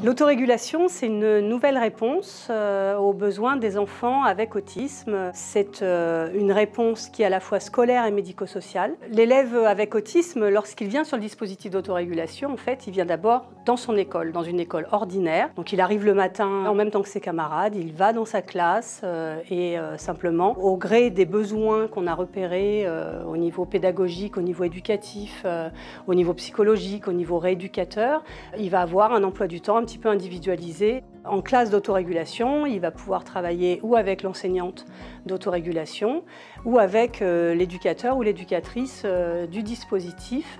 L'autorégulation, c'est une nouvelle réponse aux besoins des enfants avec autisme. C'est une réponse qui est à la fois scolaire et médico-sociale. L'élève avec autisme, lorsqu'il vient sur le dispositif d'autorégulation, en fait, il vient d'abord dans son école, dans une école ordinaire. Donc il arrive le matin en même temps que ses camarades, il va dans sa classe et simplement, au gré des besoins qu'on a repérés au niveau pédagogique, au niveau éducatif, au niveau psychologique, au niveau rééducateur, il va avoir un emploi du temps un petit peu individualisé. En classe d'autorégulation, il va pouvoir travailler ou avec l'enseignante d'autorégulation ou avec l'éducateur ou l'éducatrice du dispositif,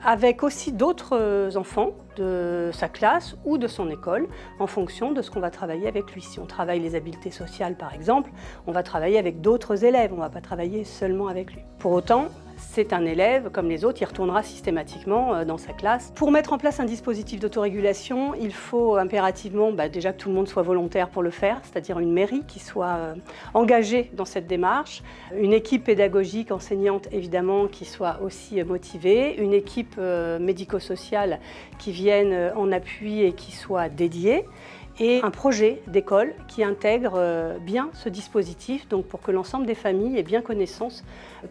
avec aussi d'autres enfants de sa classe ou de son école en fonction de ce qu'on va travailler avec lui. Si on travaille les habiletés sociales par exemple, on va travailler avec d'autres élèves, on ne va pas travailler seulement avec lui. Pour autant, c'est un élève comme les autres, il retournera systématiquement dans sa classe. Pour mettre en place un dispositif d'autorégulation, il faut impérativement déjà que tout le monde soit volontaire pour le faire, c'est-à-dire une mairie qui soit engagée dans cette démarche, une équipe pédagogique, enseignante évidemment, qui soit aussi motivée, une équipe médico-sociale qui vienne en appui et qui soit dédiée, et un projet d'école qui intègre bien ce dispositif, donc pour que l'ensemble des familles aient bien connaissance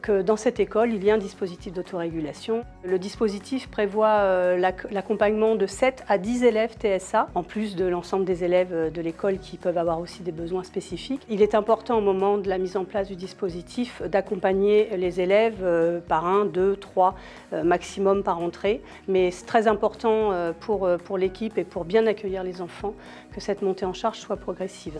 que dans cette école, il y a un dispositif d'autorégulation. Le dispositif prévoit l'accompagnement de 7 à 10 élèves TSA, en plus de l'ensemble des élèves de l'école qui peuvent avoir aussi des besoins spécifiques. Il est important au moment de la mise en place du dispositif d'accompagner les élèves par 1, 2, 3 maximum par entrée, mais c'est très important pour l'équipe et pour bien accueillir les enfants que cette montée en charge soit progressive.